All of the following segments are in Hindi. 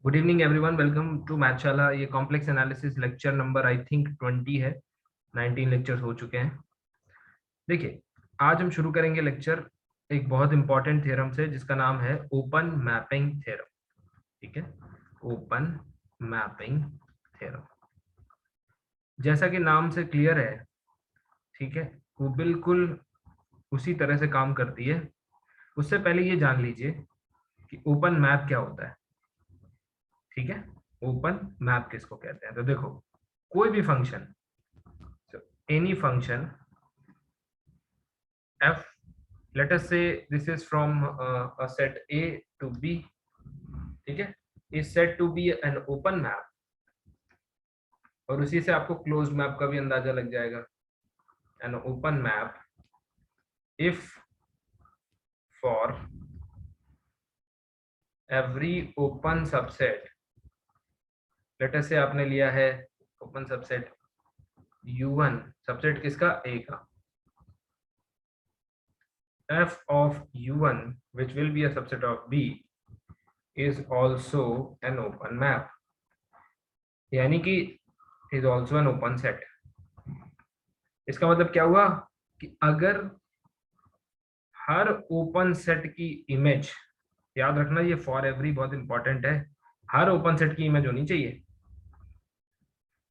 Good evening everyone, welcome to Mathshala. ये complex analysis lecture number I think 20 है। 19 लेक्चर्स हो चुके हैं। देखिए, आज हम शुरू करेंगे लेक्चर एक बहुत इंपॉर्टेंट थ्योरम से जिसका नाम है ओपन मैपिंग थ्योरम। ठीक है, ओपन मैपिंग थ्योरम जैसा कि नाम से क्लियर है, ठीक है, वो बिल्कुल उसी तरह से काम करती है। उससे पहले ये जान लीजिए कि ओपन मैप क्या होता है। ठीक है, ओपन मैप किसको कहते हैं? तो देखो, कोई भी function, any function f, let us say this is from a set a to b, ठीक है, is said to be an open map, और उसी से आपको क्लोज मैप का भी अंदाजा लग जाएगा। an open map if for every open subset, let us say आपने लिया है ओपन सबसेट u1, सबसेट किसका? a का, f of u1 which will be a subset of b is also an open map, यानी कि is also an open set। इसका मतलब क्या हुआ कि अगर हर ओपन सेट की इमेज, याद रखना ये फॉर एवरी बहुत इंपॉर्टेंट है, हर ओपन सेट की इमेज होनी चाहिए।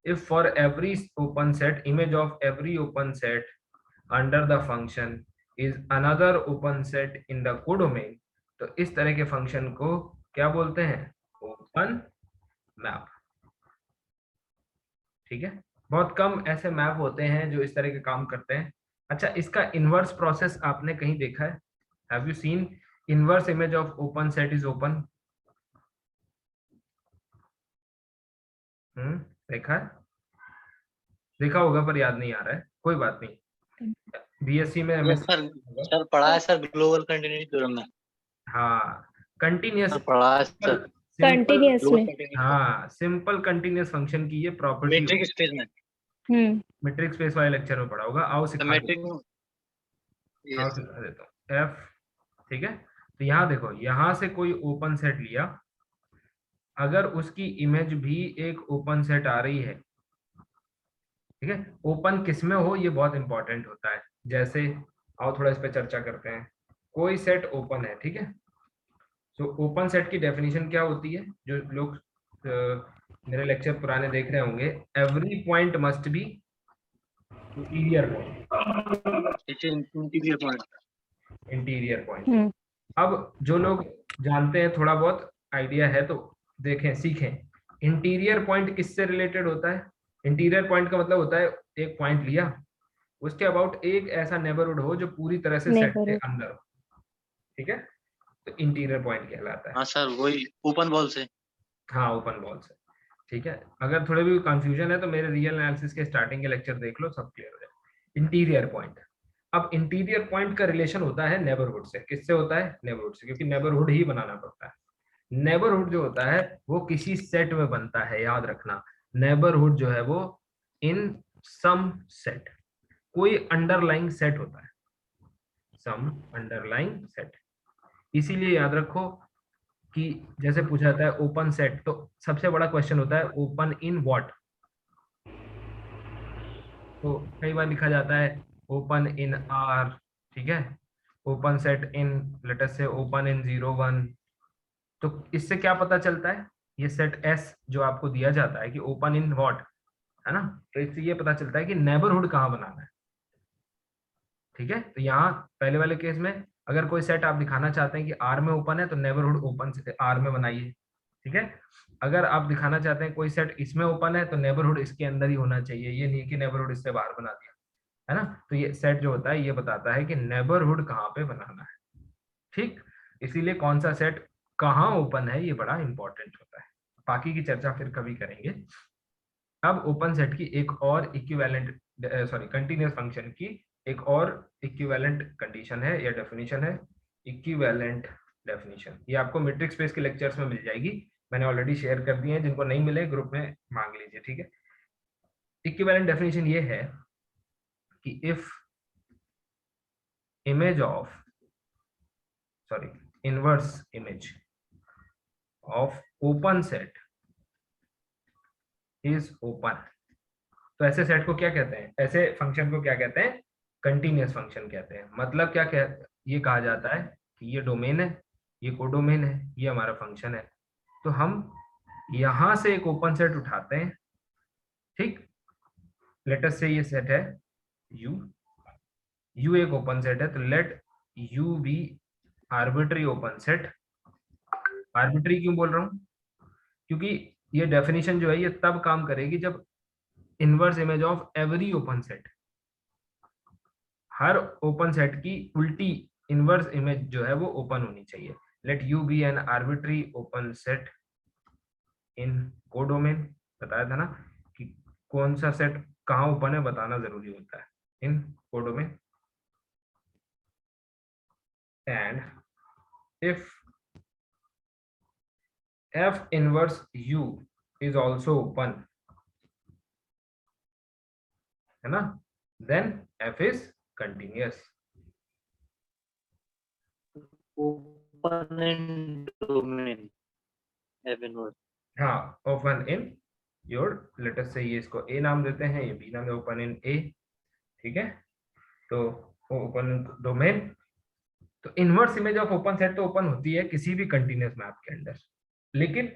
If for every open set image of every open set under the function is another open set in the codomain, तो इस तरह के फंक्शन को क्या बोलते हैं? Open map. ठीक है, बहुत कम ऐसे मैप होते हैं जो इस तरह के काम करते हैं। अच्छा, इसका इनवर्स प्रोसेस आपने कहीं देखा है? Have you seen inverse image of open set is open? देखा है? देखा होगा पर याद नहीं आ रहा है, कोई बात नहीं। बीएससी में सर पढ़ा है सर, ग्लोबल कंटिन्यूटी थ्योरम में। हाँ, कंटिन्यूअस पढ़ा है सर, कंटिन्यूअस में। हाँ, सिंपल कंटिन्यूअस फंक्शन की ये प्रॉपर्टी मीट्रिक स्पेस में। मैट्रिक्स स्पेस वाले लेक्चर में पढ़ा होगा। आओ सिखा मीट्रिक देता हूँ एफ। ठीक है, तो यहाँ देखो, यहाँ से कोई ओपन सेट लिया, अगर उसकी इमेज भी एक ओपन सेट आ रही है, ठीक है, ओपन किस में हो ये बहुत इंपॉर्टेंट होता है। जैसे आओ थोड़ा इस पे चर्चा करते हैं। कोई सेट ओपन है, ठीक है, तो ओपन सेट की डेफिनेशन क्या होती है? जो लोग मेरे लेक्चर पुराने देख रहे होंगे, every point must be interior point, interior point. अब जो लोग जानते हैं, थोड़ा बहुत आइडिया है तो देखें, सीखें। इंटीरियर पॉइंट किससे रिलेटेड होता है? इंटीरियर पॉइंट का मतलब होता है एक पॉइंट लिया, उसके अबाउट एक ऐसा नेबरहुड हो जो पूरी तरह से सेट के अंदर हो। ठीक है, तो इंटीरियर पॉइंट कहलाता है। हाँ सर, वही ओपन बॉल से। हाँ, ओपन बॉल से। ठीक है, अगर थोड़े भी कंफ्यूजन है तो मेरे रियल एनालिसिस के स्टार्टिंग के लेक्चर देख लो, सब क्लियर हो जाए। इंटीरियर पॉइंट, अब इंटीरियर पॉइंट का रिलेशन होता है नेबरहुड से। किससे होता है? नेबरहुड से, क्योंकि नेबरहुड ही बनाना पड़ता है। नेबरहुड जो होता है वो किसी सेट में बनता है, याद रखना। नेबरहुड जो है वो इन सम सेट, कोई अंडरलाइंग सेट होता है, सम अंडरलाइंग सेट। इसीलिए याद रखो कि जैसे पूछा जाता है ओपन सेट, तो सबसे बड़ा क्वेश्चन होता है ओपन इन व्हाट। तो कई बार लिखा जाता है ओपन इन आर, ठीक है, ओपन सेट इन लेट अस से ओपन इन 0 1। तो इससे क्या पता चलता है? ये सेट एस जो आपको दिया जाता है कि ओपन इन व्हाट, है ना, तो इससे ये पता चलता है कि नेबरहुड कहाँ बनाना है। ठीक है, तो यहाँ पहले वाले केस में अगर कोई सेट आप दिखाना चाहते हैं कि आर में ओपन है, तो नेबरहुड ओपन आर में बनाइए। ठीक है, अगर आप दिखाना चाहते हैं कोई सेट इसमें ओपन है, तो नेबरहुड इसके अंदर ही होना चाहिए, ये नहीं कि नेबरहुड इससे बाहर बना दिया, है ना। तो ये सेट जो होता है ये बताता है कि नेबरहुड कहाँ पे बनाना है। ठीक, इसीलिए कौन सा सेट कहाँ ओपन है ये बड़ा इंपॉर्टेंट होता है। बाकी की चर्चा फिर कभी करेंगे। अब ओपन सेट की एक और इक्विवेलेंट, सॉरी, कंटीन्यूअस फंक्शन की एक और इक्विवेलेंट कंडीशन है या डेफिनेशन है, इक्विवेलेंट डेफिनेशन। ये आपको मैट्रिक्स स्पेस के लेक्चर्स में मिल जाएगी, मैंने ऑलरेडी शेयर कर दी है। जिनको नहीं मिले ग्रुप में मांग लीजिए। ठीक है, इक्विवेलेंट डेफिनेशन ये है कि if image of, sorry, inverse image of open set is open. तो ऐसे सेट को क्या कहते हैं, ऐसे फंक्शन को क्या कहते हैं, कंटिन्यूअस फंक्शन कहते हैं। मतलब क्या ये कहा जाता है कि ये डोमेन है, ये कोडोमेन है, ये हमारा फंक्शन है। तो हम यहां से एक ओपन सेट उठाते हैं, ठीक। लेट अस से ये सेट है यू एक ओपन सेट है, तो let you be arbitrary open set. Arbitrary क्यों बोल रहा हूं, क्योंकि ये डेफिनेशन जो है ये तब काम करेगी जब inverse image of every open set, her open set की उल्टी इनवर्स इमेज जो है वो ओपन होनी चाहिए। Let you be an arbitrary open set in codomain. बताया था ना कि कौन सा सेट कहाँ ओपन है बताना जरूरी होता है in codomain. And if f inverse u is also open, है ना, then f is continuous। Open in domain f inverse. हाँ, open in your, let us say ये इसको a नाम देते हैं, ये b नाम है, ओपन इन a, ठीक है। तो ओपन डोमेन, तो inverse image of open set तो ओपन होती है किसी भी कंटिन्यूअस मैप के अंदर, लेकिन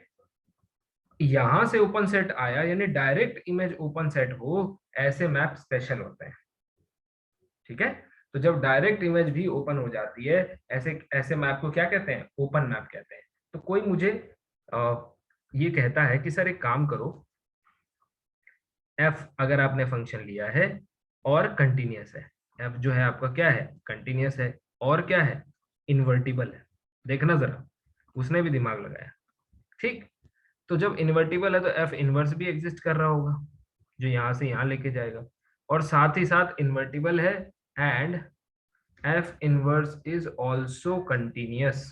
यहां से ओपन सेट आया यानी डायरेक्ट इमेज ओपन सेट हो, ऐसे मैप स्पेशल होते हैं, ठीक है। तो जब डायरेक्ट इमेज भी ओपन हो जाती है, ऐसे ऐसे मैप को क्या कहते हैं, ओपन मैप कहते हैं। तो कोई मुझे ये कहता है कि सर एक काम करो, f अगर आपने फंक्शन लिया है और कंटिन्यूअस है, f जो है आपका क्या है, कंटिन्यूअस है, और क्या है, इन्वर्टिबल है। देखना जरा, उसने भी दिमाग लगाया, ठीक। तो जब इन्वर्टिबल है तो f इनवर्स भी एग्जिस्ट कर रहा होगा, जो यहां से यहां लेके जाएगा, और साथ ही साथ इन्वर्टिबल है, and f inverse is also continuous.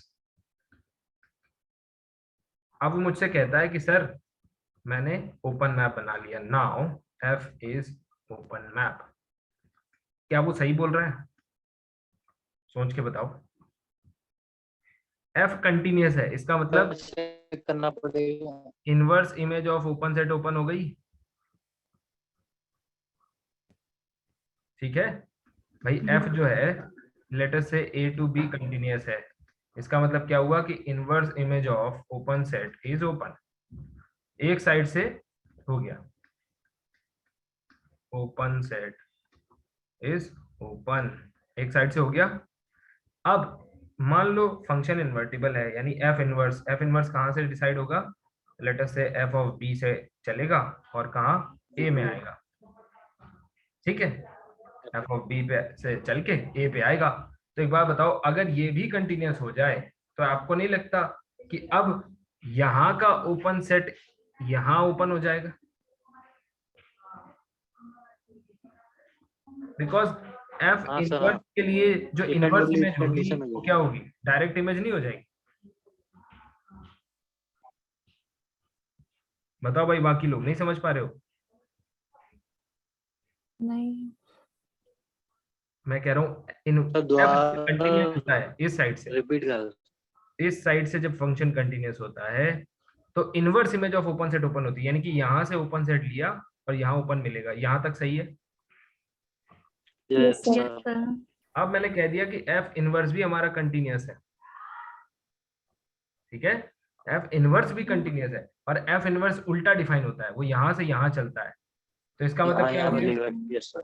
अब वो मुझसे कहता है कि सर मैंने ओपन मैप बना लिया, now f is open map. क्या वो सही बोल रहा है, सोच के बताओ। f कंटिन्यूअस है, इसका मतलब चेक करना पड़ेगा। Inverse image of open set open हो गई, ठीक है भाई। f जो है लेट अस से a टू b कंटिन्यूअस है, इसका मतलब क्या हुआ कि inverse image of open set is open. एक साइड से हो गया, ओपन सेट इज ओपन, एक साइड से हो गया। अब मान लो फंक्शन इन्वर्टिबल है, यानी एफ इनवर्स कहां से डिसाइड होगा, लेट अस से एफ ऑफ बी से चलेगा और कहा ए में आएगा, ठीक है। एफ ऑफ बी पे से चल के ए पे आएगा। तो एक बात बताओ, अगर ये भी कंटिन्यूअस हो जाए तो आपको नहीं लगता कि अब यहाँ का ओपन सेट यहाँ ओपन हो जाएगा, बिकॉज एफ हाँ सर, इनवर्स के लिए जो डिपेंड इनवर्स वाली इमेज होगी कंडीशन वो होगी। क्या होगी, डायरेक्ट इमेज नहीं हो जाएगी। बताओ भाई, बाकी लोग नहीं समझ पा रहे हो। नहीं। मैं कह रहा हूँ इन सर दोबारा कंटिन्यूअस होता है इस साइड से, रिपीट कर। इस साइड से जब फंक्शन कंटिन्यूअस होता है तो inverse image of open set open होती है, यानी कि यहां से ओपन सेट लिया और यहाँ ओपन मिलेगा। यहां तक सही है। Yes yes sir. सर। अब मैंने कह दिया कि एफ इनवर्स भी हमारा कंटिन्यूअस है, ठीक है। एफ इनवर्स भी कंटिन्यूअस है, और एफ इनवर्स उल्टा डिफाइन होता है, वो यहां से यहां चलता है। तो इसका मतलब हाँ क्या यहाँ हो गया, मिलेगा। Yes sir.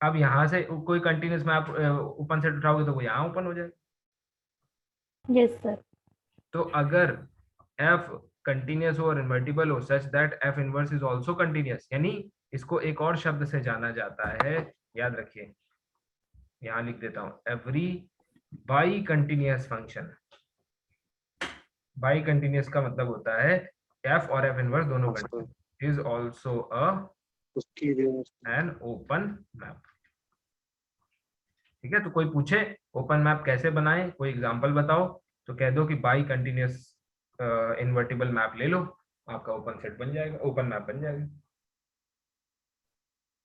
अब यहाँ से कोई कंटिन्यूअस में आप ओपन सेट उठाओगे तो वो यहाँ ओपन हो जाएगा। Yes sir. तो अगर f कंटिन्यूअस हो और इन्वर्टिबल हो such that f inverse is also continuous, यानी इसको एक और शब्द से जाना जाता है, याद रखिए, यहां लिख देता हूं, every bi continuous function. By continuous का मतलब होता है f और f इनवर्स दोनों कंटिन्यूअस, इज आल्सो उसकी एन ओपन मैप, ठीक है। तो कोई पूछे ओपन मैप कैसे बनाएं, कोई एग्जांपल बताओ, तो कह दो कि बाई कंटिन्यूअस इन्वर्टिबल मैप ले लो, आपका ओपन सेट बन जाएगा, ओपन मैप बन जाएगा,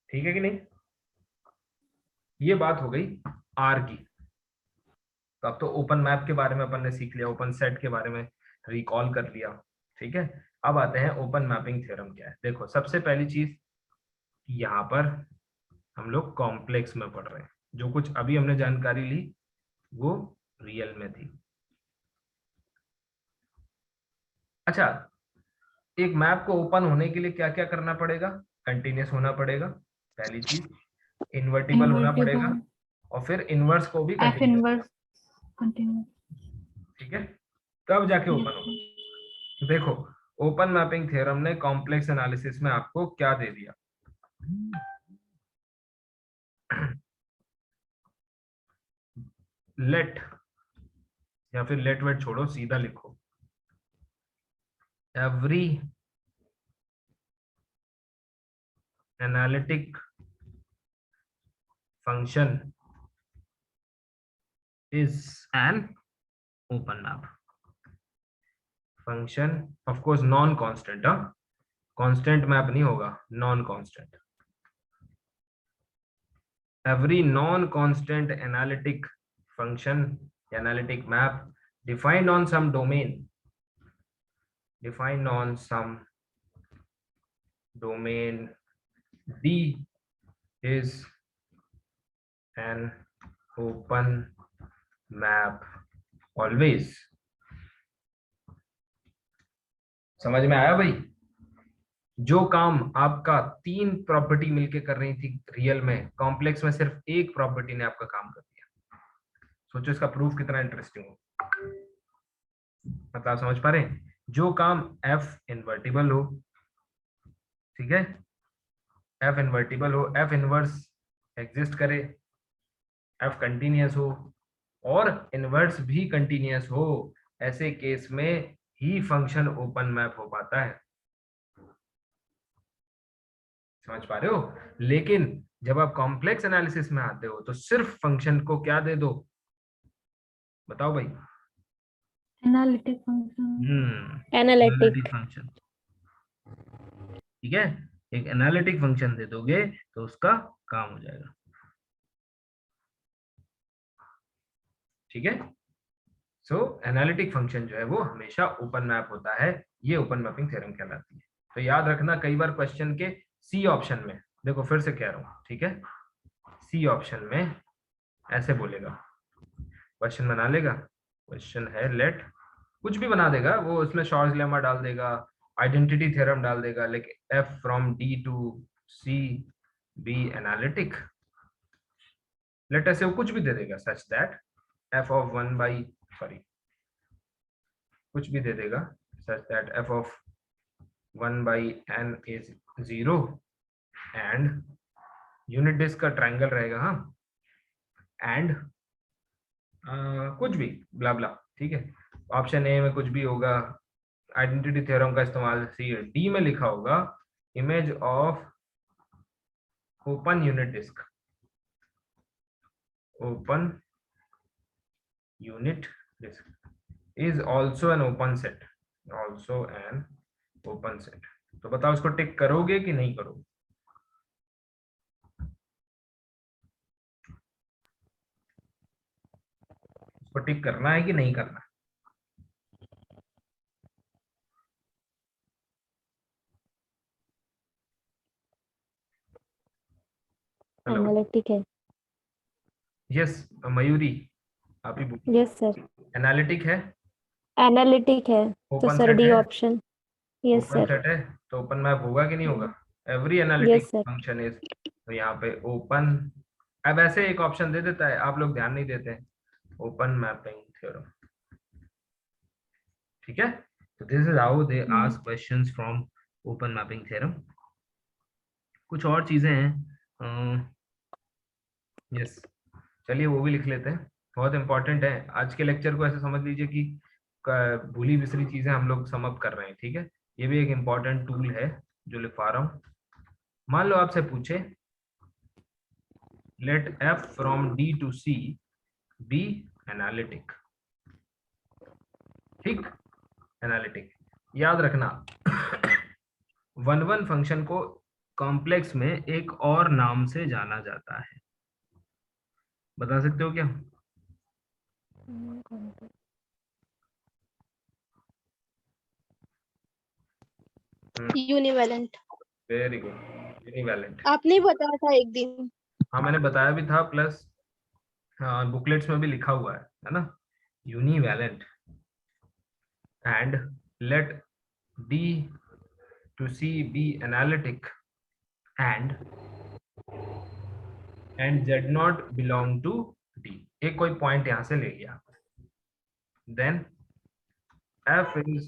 ठीक है कि नहीं। ये बात हो गई आर की। तो अब तो ओपन मैप के बारे में अपन ने सीख लिया, ओपन सेट के बारे में रिकॉल कर लिया, ठीक है, अब आते हैं ओपन मैपिंग थ्योरम क्या है। देखो सबसे पहली चीज, यहाँ पर हम लोग कॉम्प्लेक्स में पढ़ रहे हैं, जो कुछ अभी हमने जानकारी ली वो रियल में थी। अच्छा, एक मैप को ओपन होने के लिए क्या क्या करना पड़ेगा? कंटिन्यूअस होना पड़ेगा पहली चीज, इन्वर्टिबल होना पड़ेगा, इन्वर्टिबल, और फिर इनवर्स को भी एफ कंटिन्यूअस होना। Inverse continuous. ठीक है, तब जाके यस ओपन होगा। देखो ओपन मैपिंग थ्योरम ने कॉम्प्लेक्स एनालिसिस में आपको क्या दे दिया? लेट, या फिर लेट वेट छोड़ो, सीधा लिखो, every analytic function is an open map function. Of course non constant, constant map नहीं होगा, non constant. Every non constant analytic function, analytic map defined on some domain, defined on some domain D is an open map always। समझ में आया भाई? जो काम आपका 3 प्रॉपर्टी मिलके कर रही थी रियल में, कॉम्प्लेक्स में सिर्फ एक प्रॉपर्टी ने आपका काम कर दिया। सोचो इसका प्रूफ कितना इंटरेस्टिंग हो। मतलब आप समझ पा रहे हैं? जो काम F इन्वर्टिबल हो, ठीक है, F इन्वर्टिबल हो, F इनवर्स एग्जिस्ट करे, F कंटिन्यूअस हो और इनवर्स भी कंटिन्यूअस हो, ऐसे केस में ही फंक्शन ओपन मैप हो पाता है। समझ पा रहे हो? लेकिन जब आप कॉम्प्लेक्स एनालिसिस में आते हो तो सिर्फ फंक्शन को क्या दे दो, बताओ भाई? Analytic function, analytic function. ठीक है, एक एनालिटिक फंक्शन दे दोगे तो उसका काम हो जाएगा। ठीक है, सो एनालिटिक फंक्शन जो है वो हमेशा ओपन मैप होता है, ये ओपन मैपिंग थ्योरम कहलाती है। तो याद रखना, कई बार क्वेश्चन के सी ऑप्शन में, देखो फिर से कह रहा हूँ, ठीक है, सी ऑप्शन में ऐसे बोलेगा, क्वेश्चन बना लेगा, क्वेश्चन है लेट, कुछ भी बना देगा वो, उसमें शॉर्ट्स लेमा डाल देगा, आइडेंटिटी थ्योरम डाल देगा, लेकिन f from D to C be analytic, later से वो कुछ भी दे देगा, such that f of 1 by, sorry, कुछ भी दे देगा such that f of 1 by n is 0 and unit disk का ट्रायंगल रहेगा, हाँ, एंड कुछ भी ब्ला ब्ला। ठीक है, ऑप्शन ए में कुछ भी होगा, आइडेंटिटी थ्योरम का इस्तेमाल सी डी में लिखा होगा, image of open unit disk, open unit disk is also an open set, also an open set। तो बताओ इसको टिक करोगे कि नहीं करोगे? इसको टिक करना है कि नहीं करना? हेलो, एनालिटिक है। यस मयूरी, आप ही बोलिए। यस सर, एनालिटिक है, एनालिटिक है, तो ओपन सर सेट डी है, option. Yes open sir. Set है तो ओपन मैप होगा कि नहीं होगा? Every analytic yes sir. Function is, तो यहाँ पे ओपन, अब ऐसे एक ऑप्शन दे देता है, आप लोग ध्यान नहीं देते, ओपन मैपिंग थ्योरम। ठीक है, तो this is how they ask questions from open mapping theorem. कुछ और चीजें हैं, यस, चलिए वो भी लिख लेते हैं, बहुत इंपॉर्टेंट है। आज के लेक्चर को ऐसे समझ लीजिए कि भूली बिसरी चीजें हम लोग सम अप कर रहे हैं। ठीक है, ये भी एक इम्पॉर्टेंट टूल है जो लिखवा रहा हूँ। मान लो आपसे पूछे let f from D to C be analytic, ठीक, एनालिटिक, याद रखना 1 फंक्शन को कॉम्प्लेक्स में एक और नाम से जाना जाता है, बता सकते हो क्या? यूनिवैलेंट। Very good, univalent. आपने ही बताया था एक दिन। हाँ मैंने बताया भी था, प्लस बुकलेट्स में भी लिखा हुआ है ना, univalent. And let D to C be analytic and Z not belong to D। एक कोई पॉइंट यहां से ले लिया, देन F is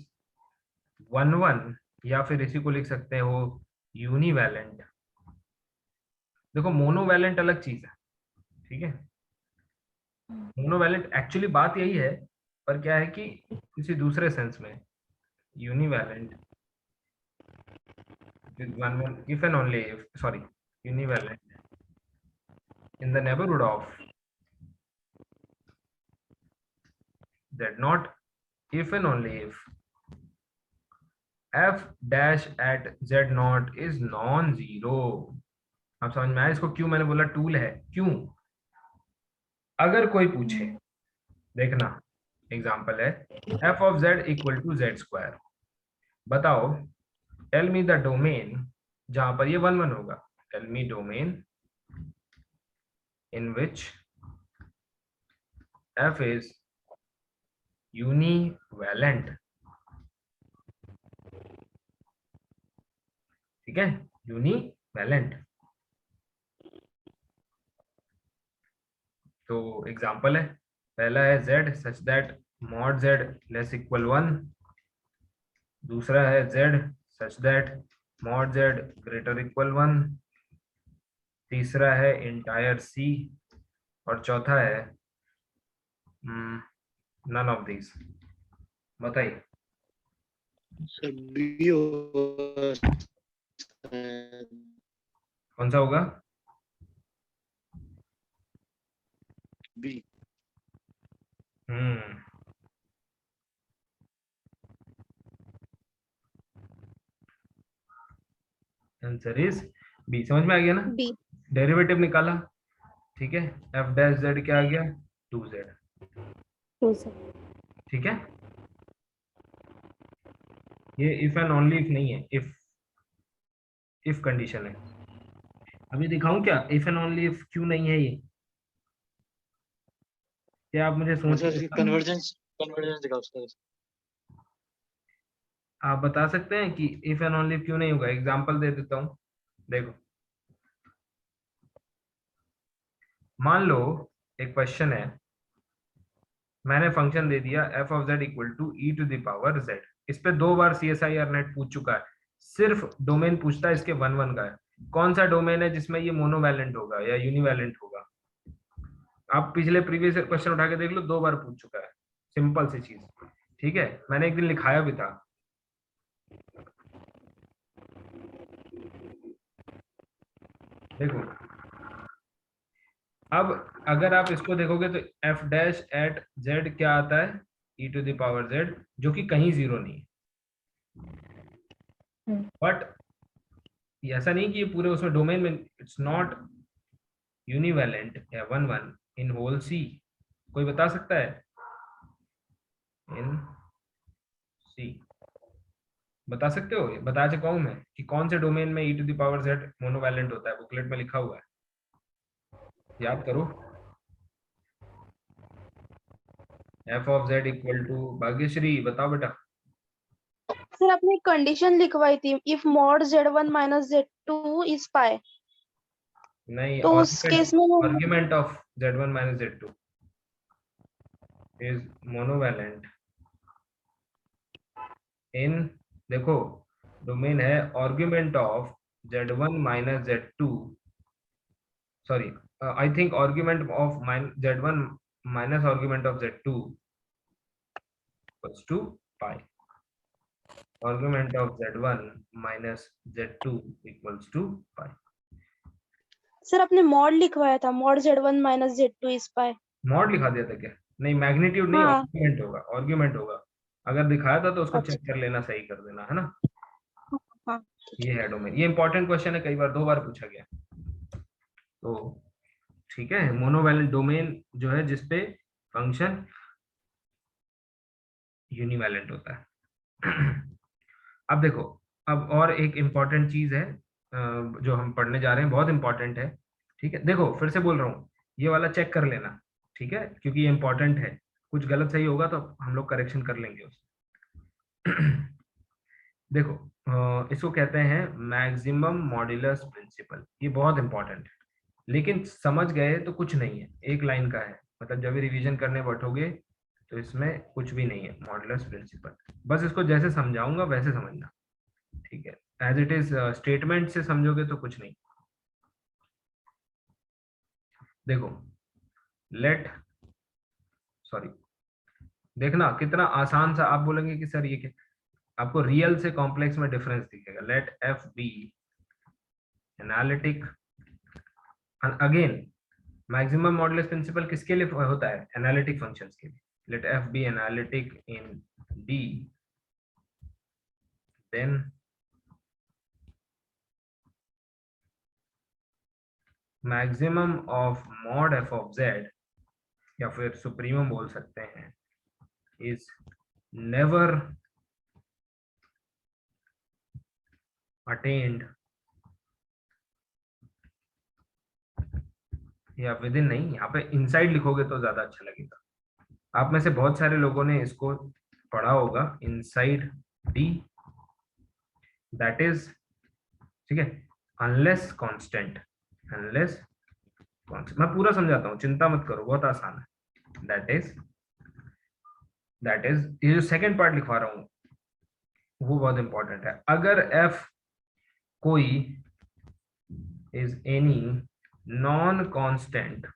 1 1, या फिर इसी को लिख सकते हो यूनिवैलेंट। देखो मोनोवैलेंट अलग चीज है, ठीक है। मोनोवैलेंट एक्चुअली बात यही है, पर क्या है कि किसी दूसरे सेंस में यूनिवैलेंट with 1 1 if and only if, sorry, univalent in the neighborhood of Z not if and only if f dash at Z not is non-zero। आप समझ में आया इसको क्यों मैंने बोला टूल है, क्यों? अगर कोई पूछे, देखना एग्जांपल है f of z equal to z square, बताओ टेल मी द डोमेन जहां पर ये 1 1 होगा, tell me domain in which f is univalent, ठीक है, यूनिवैलेंट। तो एग्जांपल है, पहला है z such that mod z less equal 1, दूसरा है z such that mod z greater equal 1, तीसरा है इंटायर c, और चौथा है नन ऑफ दीज। बताइए सभी हो सकता है। कौन सा होगा? बी। Answer is B. समझ में आ गया ना? बी। डेरिवेटिव निकाला, ठीक है, f डैश z क्या आ गया? 2z, 2z। ठीक है। ये इफ एंड ओनली इफ नहीं है, इफ कंडीशन है। अभी दिखाऊं क्या इफ एंड ओनली इफ क्यों नहीं है ये? क्या आप मुझे सोच के कन्वर्जेंस दिखाओ उसका। आप बता सकते हैं कि इफ एंड ओनली क्यों नहीं होगा? एग्जांपल दे देता हूं, देखो मान लो एक क्वेश्चन है, मैंने फंक्शन दे दिया f of z equal to e to the power z। इस पे 2 बार CSIR नेट पूछ चुका है, सिर्फ डोमेन पूछता है इसके 1 1 का है। कौन सा डोमेन है जिसमें ये मोनोवैलेंट होगा या यूनिवैलेंट होगा? आप पिछले प्रीवियस क्वेश्चन उठा के देख लो, 2 बार पूछ चुका है, सिंपल सी चीज, ठीक है। मैंने एक दिन लिखाया भी था, देखो अब अगर आप इसको देखोगे तो f डैश एट z क्या आता है? e to the power z, जो कि कहीं जीरो नहीं है। बट ऐसा नहीं कि ये पूरे उसमें डोमेन में इट्स नॉट यूनिवैलेंट या 1 1 इन होल सी। कोई बता सकता है? इन सी बता सकते हो? बता चुका हूं मैं कि कौन से डोमेन में e to the power z monovalent होता है, बुकलेट में लिखा हुआ है, याद करो। f of z equal to, Bhagyashree बताओ बेटा। सर आपने कंडीशन लिखवाई थी, if mod z1 minus z2 is pi. नहीं, तो उस केस में argument of z1 minus z2 is monovalent in, देखो डोमेन है argument of z1 minus z2, sorry I think argument of z1 minus argument of z2 equals to pi, argument of z1 minus z2 equals to pi. Sir आपने मॉड लिखवाया था, mod z1 minus z2 is pi. Mod लिखा दिया था क्या? नहीं, मैग्नीट्यूड नहीं, हाँ। आर्गुमेंट होगा, आर्गुमेंट होगा। अगर दिखाया था तो उसको अच्छा। चेक कर लेना, सही कर देना, है ना। हाँ। ये है डोमेन, ये इंपॉर्टेंट क्वेश्चन है, कई बार 2 बार पूछा गया। तो ठीक है, मोनोवैलेंट डोमेन जो है जिसपे फंक्शन यूनिवैलेंट होता है। अब देखो, अब और एक इम्पॉर्टेंट चीज है जो हम पढ़ने जा रहे हैं, बहुत इंपॉर्टेंट है। ठीक है, देखो फिर से बोल रहा हूँ, ये वाला चेक कर लेना, ठीक है, क्योंकि ये इंपॉर्टेंट है। कुछ गलत सही होगा तो हम लोग करेक्शन कर लेंगे उसमें। देखो इसको कहते हैं मैक्सिमम मॉड्यूलस प्रिंसिपल, ये बहुत इंपॉर्टेंट है, लेकिन समझ गए तो कुछ नहीं है, एक लाइन का है, मतलब जब रिवीजन करने बैठोगे तो इसमें कुछ भी नहीं है मॉड्यूलस प्रिंसिपल, बस इसको जैसे समझाऊंगा वैसे समझना, ठीक है, एज इट इज स्टेटमेंट से समझोगे तो कुछ नहीं। देखो लेट, सॉरी, देखना कितना आसान सा, आप बोलेंगे कि सर ये क्या, आपको रियल से कॉम्प्लेक्स में डिफरेंस दिखेगा। Let f be analytic, again maximum modulus principle किसके लिए होता है, एनालिटिक फंक्शंस के लिए। Let f be analytic in D, then maximum of mod f of z, या फिर सुप्रीमम बोल सकते हैं, इज नेवर अटेन्ड, या विद इन नहीं, यहाँ पे इनसाइड लिखोगे तो ज्यादा अच्छा लगेगा। आप में से बहुत सारे लोगों ने इसको पढ़ा होगा, इनसाइड डी, दैट इज, ठीक है, अनलेस कांस्टेंट, अनलेस कांस्टेंट, मैं पूरा समझाता हूँ, चिंता मत करो, बहुत आसान है। दैट इज ये जो सेकंड पार्ट लिखवा रहा हूँ वो बहुत इंपॉर्टेंट है। अगर एफ कोई is any non constant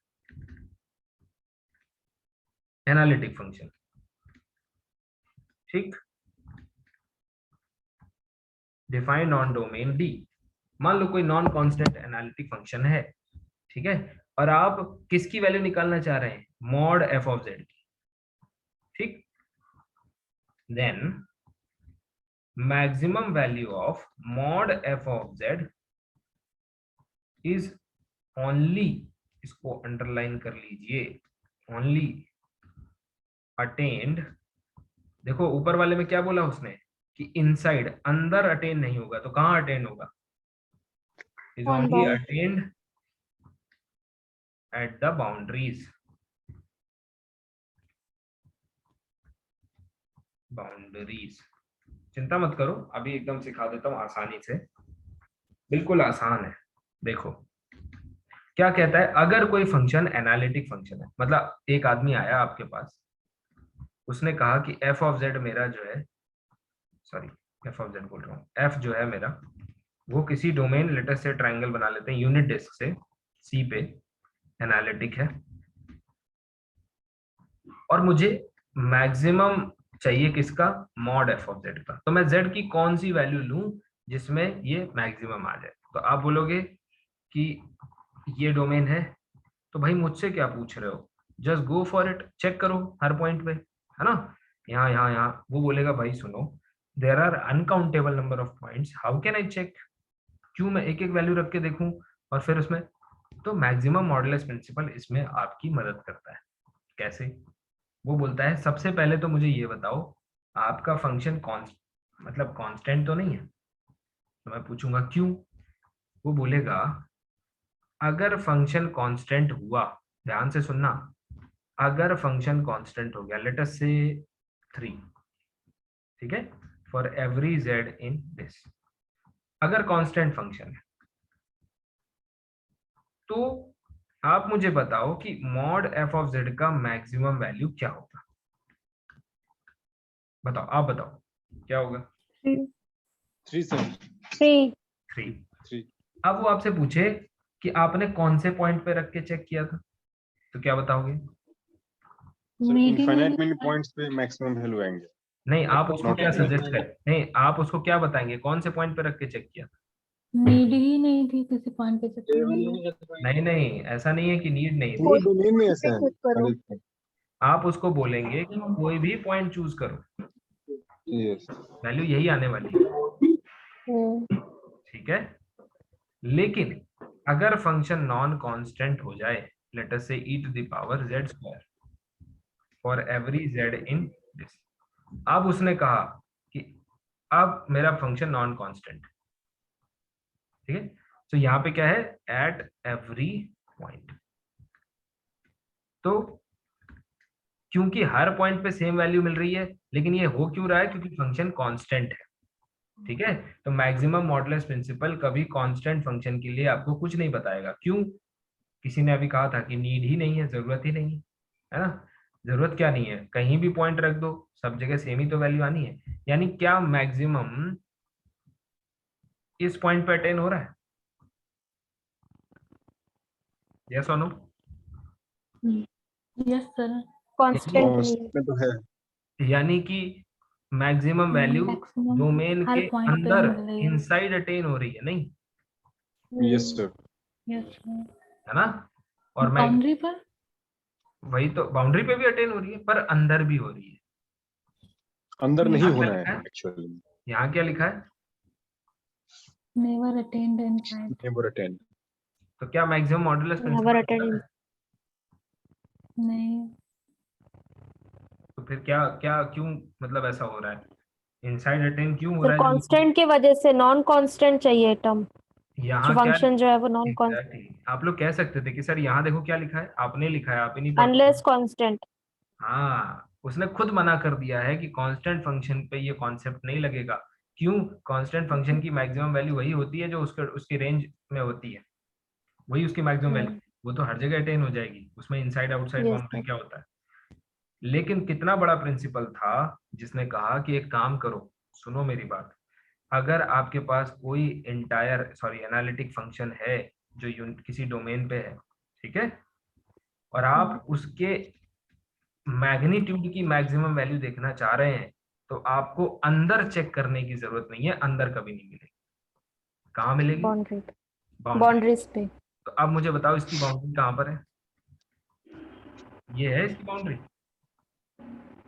analytic function, ठीक, डिफाइंड ऑन डोमेन डी, मान लो कोई नॉन कांस्टेंट एनालिटिक फंक्शन है, ठीक है, और आप किसकी वैल्यू निकालना चाह रहे हैं, मॉड एफ ऑफ जेड की, ठीक, then maximum value of mod f of z is only, इसको अंडरलाइन कर लीजिए, ओनली अटेन्ड, देखो ऊपर वाले में क्या बोला उसने कि इनसाइड, अंदर अटेन नहीं होगा, तो कहां अटेन होगा, is On only bound. Attend at the boundaries, boundaries, चिंता मत करो, अभी एकदम सिखा देता हूं आसानी से, बिल्कुल आसान है। देखो क्या कहता है, अगर कोई फंक्शन एनालिटिक फंक्शन है, मतलब एक आदमी आया आपके पास, उसने कहा कि एफ ऑफ जेड मेरा जो है, सॉरी एफ ऑफ जेड बोल रहा हूँ, एफ जो है मेरा वो किसी डोमेन, लेटर से ट्रायंगल बना लेते हैं यूनिट डिस्क से सी पे, एनालिटिक है, और मुझे मैक्सिमम चाहिए किसका, मॉड एफ ऑफ जेड का, तो मैं जेड की कौन सी वैल्यू लूं जिसमें ये मैक्सिमम आ जाए। तो आप बोलोगे कि ये डोमेन है, तो भाई मुझसे क्या पूछ रहे हो, just go for it, check करो हर पॉइंट पे, है ना, यहाँ यहाँ यहाँ, वो बोलेगा भाई सुनो, there are uncountable number of points, how can I check, क्यों मैं एक एक वैल्यू रख के देखूं और फिर उसमें, तो मैक्सिमम मॉडुलस प्रिंसिपल इसमें आपकी मदद करता है। कैसे, वो बोलता है सबसे पहले तो मुझे ये बताओ आपका फंक्शन मतलब कांस्टेंट तो नहीं है, तो मैं पूछूंगा क्यों, वो बोलेगा अगर फंक्शन कांस्टेंट हुआ, ध्यान से सुनना, अगर फंक्शन कांस्टेंट हो गया, लेट अस से 3, ठीक है, for every Z in this, अगर कांस्टेंट फंक्शन है, तो आप मुझे बताओ कि मॉड एफ ऑफ जेड का मैक्सिमम वैल्यू क्या होगा, बताओ, आप बताओ क्या होगा, 3। अब वो आपसे पूछे कि आपने कौन से पॉइंट पे रख के चेक किया था, तो क्या बताओगे, इनफाइनाइट मेनी पॉइंट्स पे मैक्सिमम वैल्यू आएंगे। नहीं आप उसको Not क्या infinite. सजेस्ट करें, नहीं आप उसको क्या बताएंगे, कौन से पॉइंट पे रख के चेक किया, नीड ही नहीं थी किसी पॉइंट पे check करने की। नहीं नहीं ऐसा नहीं है कि नीड नहीं थी, पूरे डोमेन में ऐसा check करो। है। आप उसको बोलेंगे कि कोई भी पॉइंट चूज करो, यस, वैल्यू यही आने वाली है, ठीक है, लेकिन अगर फंक्शन नॉन कांस्टेंट हो जाए, लेट अस से e to the power z square for every z in this, अब उसने कहा कि अब मेरा फंक्शन नॉन कांस्टेंट, ठीक है। तो यहाँ पे क्या है, एट एवरी पॉइंट। तो क्योंकि हर पॉइंट पे सेम वैल्यू मिल रही है, लेकिन ये हो क्यों रहा है, क्योंकि फंक्शन कांस्टेंट है, ठीक है। तो मैक्सिमम मॉडुलस प्रिंसिपल कभी कांस्टेंट फंक्शन के लिए आपको कुछ नहीं बताएगा। क्यों? किसी ने अभी कहा था कि नीड ही नहीं है, जरूरत ही नहीं है ना। जरूरत क्या नहीं है, कहीं भी पॉइंट रख दो, सब जगह सेम ही तो वैल्यू आनी है। यानी क्या मैक्सिमम इस पॉइंट पे अटेन हो रहा है? यस और नो? Yes sir. कांस्टेंट नहीं है। में तो है। यानी कि मैक्सिमम वैल्यू मैक्सिमम डोमेन हर के पॉइंट पे अंदर मिल रही है। इनसाइड अटेन हो रही है, नहीं यस सर। Yes sir. है ना। और मैं बाउंड्री पर वही तो, बाउंड्री पे भी अटेन हो रही है, पर अंदर भी हो रही है। अंदर नहीं यहाँ क्या होना लिखा है है, एक्चुअली। यहाँ क्या लिखा है? Never attained inside. Never attained. तो क्या maximum modulus never principle attained. नहीं। तो फिर क्या क्या क्यों, मतलब ऐसा हो रहा है, इनसाइड अटेन क्यों हो सर रहा है? कांस्टेंट की वजह से नॉन कांस्टेंट चाहिए टर्म। जो यहाँ क्या, फंक्शन जो है वो नॉन कांस्टेंट एग्जैक्टली आप लोग कह सकते थे कि सर यहाँ देखो क्या लिखा है, आपने लिखा है, आप ही नहीं पढ़ पा अनलेस रहे। कांस्टेंट। हाँ, उसने खुद मना कर दिया है कि कांस्टेंट फंक्शन पे ये कॉन्सेप्ट नहीं लगेगा। क्यों? कांस्टेंट फंक्शन की मैक्सिमम वैल्यू वही होती है जो उसकी रेंज में होती है, वही उसकी मैक्सिमम वैल्यू, वो तो हर जगह अटेन हो जाएगी, उसमें inside outside yes boundary sir. क्या होता है। लेकिन कितना बड़ा प्रिंसिपल था जिसने कहा कि एक काम करो, सुनो मेरी बात, अगर आपके पास कोई एंटायर सॉरी एनालिटिक फंक्शन है जो किसी डोमेन पे है, ठीक है, और आप उसके मैग्नीट्यूड की मैक्सिमम वैल्यू देखना चाह रहे हैं, तो आपको अंदर चेक करने की जरूरत नहीं है, अंदर कभी नहीं मिलेगी। कहाँ मिलेगी? बाउंड्री पे। बाउंड्री। बाउंड्रीज पे। तो अब मुझे बताओ इसकी बाउंड्री कहाँ पर है? ये है इसकी boundary.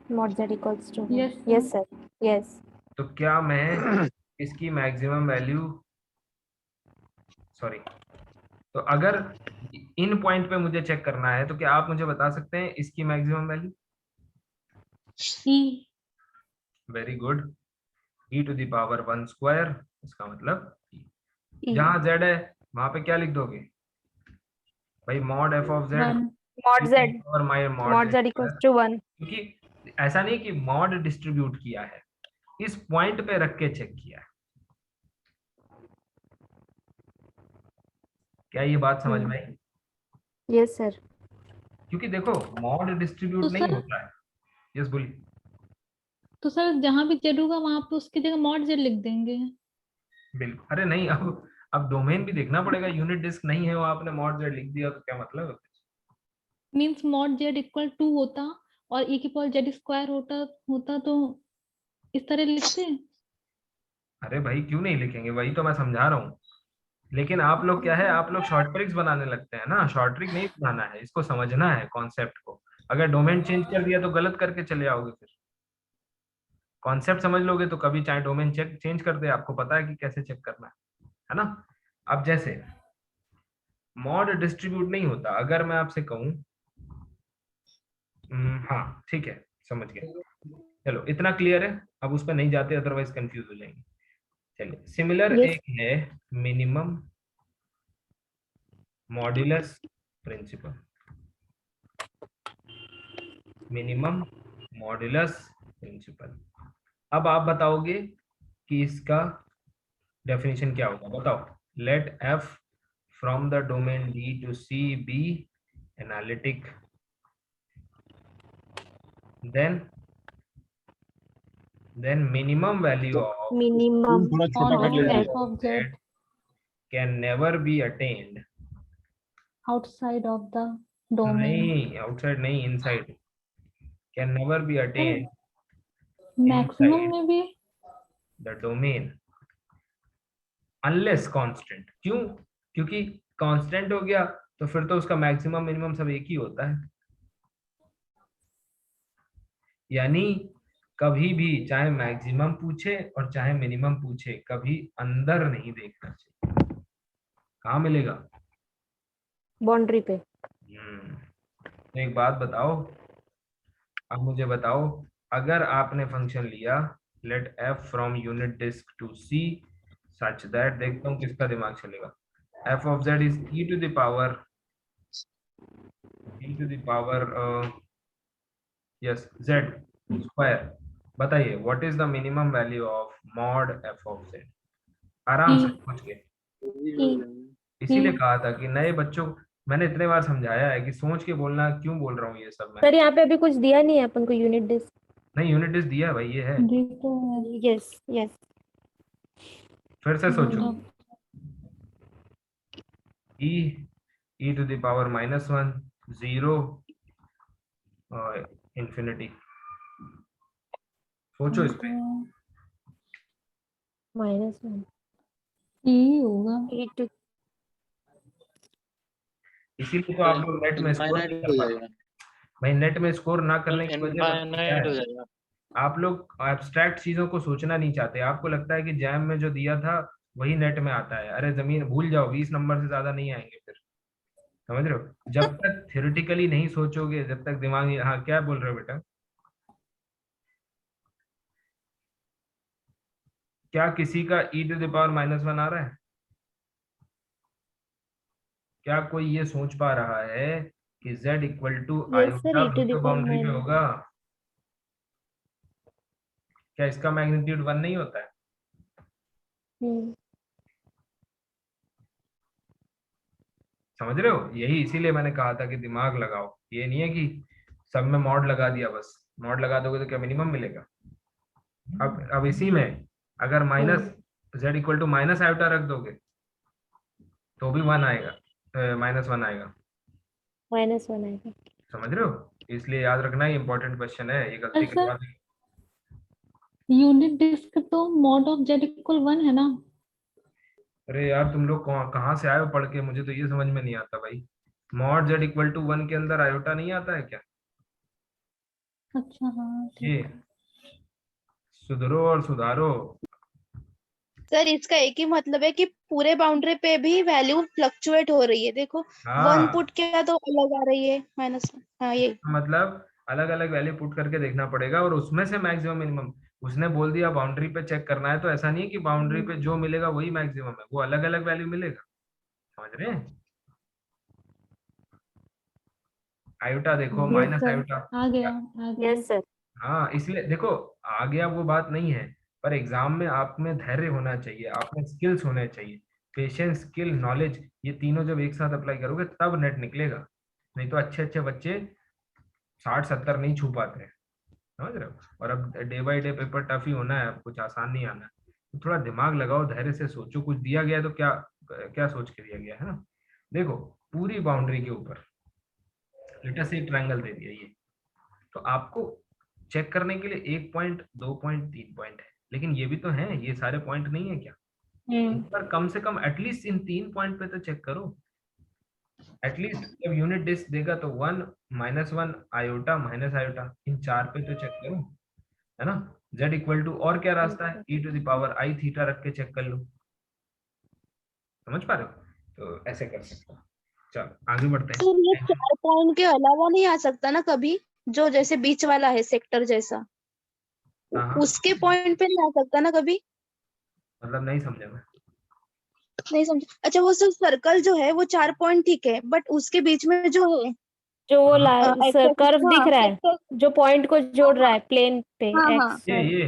Not z equals to Yes, sir. Yes sir. Yes. तो क्या मैं इसकी मैक्सिमम वैल्यू, सॉरी, तो अगर इन पॉइंट पे मुझे चेक करना है, तो क्या आप मुझे बता सकते हैं इसकी maximum value? E. Very good, e to the power 1 square, इसका मतलब e। ई। जहां z है वहां पे क्या लिख दोगे भाई? Mod f of z one. Mod z। और my mod mod z z equals to 1। क्योंकि ऐसा नहीं कि मॉड डिस्ट्रीब्यूट किया है, इस पॉइंट पे रख के चेक किया है। क्या ये बात समझ में आई? Yes sir. क्योंकि देखो मॉड डिस्ट्रीब्यूट तो नहीं सर होता है। यस बोलिए। तो सर जहाँ भी जेड होगा वहां पे उसकी जगह मॉड जेड लिख देंगे। बिल्कुल, अरे नहीं, अब डोमेन भी देखना पड़ेगा, यूनिट डिस्क नहीं है वो, आपने मॉड जेड लिख दिया तो क्या मतलब है? Means mod z equal to होता और ई की पावर जेड स्क्वायर होता होता तो इस तरह लिखते। अरे भाई क्यों नहीं लिखेंगे, वही तो मैं समझा रहा हूँ। लेकिन आप लोग क्या है, आप लोग शॉर्ट ट्रिक्स बनाने लगते हैं ना, शॉर्ट ट्रिक नहीं बनाना है, इसको समझना है कॉन्सेप्ट को। अगर डोमेन चेंज कर दिया तो गलत करके चले आओगे, फिर कॉन्सेप्ट समझ लोगे तो कभी चाहे डोमेन चेक चेंज कर दे, आपको पता है कि कैसे चेक करना है ना। अब जैसे मॉड डिस्ट्रीब्यूट नहीं होता, अगर मैं आपसे कहूं, हाँ ठीक है, समझ गया, चलो इतना क्लियर है, अब उस पर नहीं जाते अदरवाइज कंफ्यूज हो जाएंगे। चलिए सिमिलर यस। एक है minimum modulus principle, minimum modulus principle. अब आप बताओगे कि इसका डेफिनेशन क्या होगा, बताओ। लेट f from the domain D to C be analytic, then minimum value of minimum थोड़ा छोटा कर ऑन लीजिए। F of Z z can never be attained, outside of the domain. नहीं आउटसाइड नहीं, inside, can never be attained maximum inside में भी। the domain unless constant। क्यों? क्योंकि कांस्टेंट हो गया तो फिर तो उसका मैक्सिमम मिनिमम सब एक ही होता है, यानी कभी भी चाहे मैक्सिमम पूछे और चाहे मिनिमम पूछे, कभी अंदर नहीं देखना चाहिए। कहाँ मिलेगा? बाउंड्री पे। तो एक बात बताओ, अब मुझे बताओ, अगर आपने फंक्शन लिया let f from unit disc to c such that, देखता हूँ किसका दिमाग चलेगा, f of z is e to the power yes z square. बताइए what is the minimum value of mod f of z? आराम से पूछ के, इसीलिए कहा था कि नए बच्चों, मैंने इतने बार समझाया है कि सोच के बोलना, क्यों बोल रहा हूँ ये सब मैं? सर यहाँ पे अभी कुछ दिया नहीं है अपन को यूनिट डिस्क। नहीं, यूनिट डिस्क दिया है भाई, ये है। जी तो है। Yes yes. फिर से सोचो, हाँ, e to the power -1 0 infinity. सोचो इस पे। -1 ई होगा। e to इसीलिए तो आप लोग नेट में स्कोर नहीं इनफाइनाइट कर हो पाते जाएगा, भाई। नेट में स्कोर ना करने की वजह पता है क्या इनफाइनाइट हो है? जाएगा। आप लोग एब्स्ट्रैक्ट चीजों को सोचना नहीं चाहते। आपको लगता है कि जैम में जो दिया था वही नेट में आता है। अरे जमीन भूल जाओ, 20 नंबर से ज्यादा नहीं आएंगे फिर। समझ रहे हो? जब तक थियोरेटिकली नहीं सोचोगे, जब तक दिमाग, हाँ क्या बोल रहे हो बेटा? क्या किसी का e टू द पावर -1 आ रहा है? क्या कोई ये सोच पा रहा है कि z equal to yes sir, iota e to भी the तो power बाउंड्री पे minus। होगा? क्या इसका मैग्नीट्यूड 1 नहीं होता है? समझ रहे हो? यही इसीलिए मैंने कहा था कि दिमाग लगाओ। ये नहीं है कि सब में मॉड लगा दिया, बस मॉड लगा दोगे तो क्या मिनिमम मिलेगा? अब इसी में अगर minus z equal to minus iota रख दोगे तो भी 1 आएगा, -1 आएगा। -1 आएगा। समझ रहे हो? इसलिए याद रखना, ये इंपॉर्टेंट क्वेश्चन है, ये गलती सर, करवा दी। यूनिट डिस्क तो मॉड ऑफ z इक्वल 1 है ना? अरे यार तुम लोग कहाँ से आए हो पढ़ के? मुझे तो ये समझ में नहीं आता भाई। मॉड z इक्वल टू 1 के अंदर आयोटा नहीं आता है क्या? अच्छा हाँ ये ठीक है। सुधरो और सुधारो। सर इसका एक ही मतलब है कि पूरे बाउंड्री पे भी वैल्यू फ्लक्चुएट हो रही है। देखो 1 हाँ, पुट किया तो अलग आ रही है -1। हाँ ये मतलब अलग अलग वैल्यू पुट करके देखना पड़ेगा और उसमें से मैक्सिमम मिनिमम। उसने बोल दिया बाउंड्री पे चेक करना है, तो ऐसा नहीं है कि बाउंड्री पे जो मिलेगा वही मैक्सिमम है, वो अलग अलग वैल्यू मिलेगा। समझ रहे हैं? आयोटा देखो, Yes, माइनस sir. आयोटा। आ गया आ गया। Yes sir. हाँ, इसलिए देखो, आ गया वो बात नहीं है, पर एग्जाम में आप में धैर्य होना चाहिए, आप में स्किल्स होने चाहिए। पेशेंस, स्किल, नॉलेज, ये तीनों जब एक साथ अप्लाई करोगे तब नेट निकलेगा। नहीं तो अच्छे अच्छे बच्चे 60-70 नहीं छू पाते हैं। समझ रहे हो? और अब day by day paper tough ही होना है, अब कुछ आसान नहीं आना है। तो थोड़ा दिमाग लगाओ, धैर्य से सोचो। कुछ दिया गया है तो क्या क्या सोच के दिया गया है ना? देखो, पूरी बाउंड्री के ऊपर लेट अस से ट्रायंगल दे दिया ये, तो आपको चेक करने के लिए 1 पॉइंट, 2 पॉइंट, 3 पॉइंट है, लेकिन ये भी तो है, ये सारे पॉइंट नहीं है क्या? पर कम से कम एटलीस्ट इन 3 पॉइंट पे तो चेक करो। एटलीस्ट जब यूनिट डिस्क देगा तो 1, -1, आयोटा, माइनस आयोटा, इन 4 पे तो चेक करो, है ना? z इक्वल टू, और क्या रास्ता है? e to the power i theta रख के चेक कर लो। समझ पा रहे हो? तो ऐसे कर सकते हो। चलो आगे बढ़ते हैं। सर ये 4 पॉइंट के अलावा नहीं आ सकता ना कभी? जो जैसे बीच वाला है सेक्टर जैसा, हाँ हाँ, उसके पॉइंट पे नहीं आ सकता ना कभी? मतलब नहीं समझा मैं। नहीं समझ। अच्छा वो सब सर्कल जो है वो 4 पॉइंट ठीक है, बट उसके बीच में जो है जो वो एक्सेस, कर्व दिख रहा है, सेक्टर, जो पॉइंट को जोड़ रहा है प्लेन पे हाँ हाँ एक्स। ये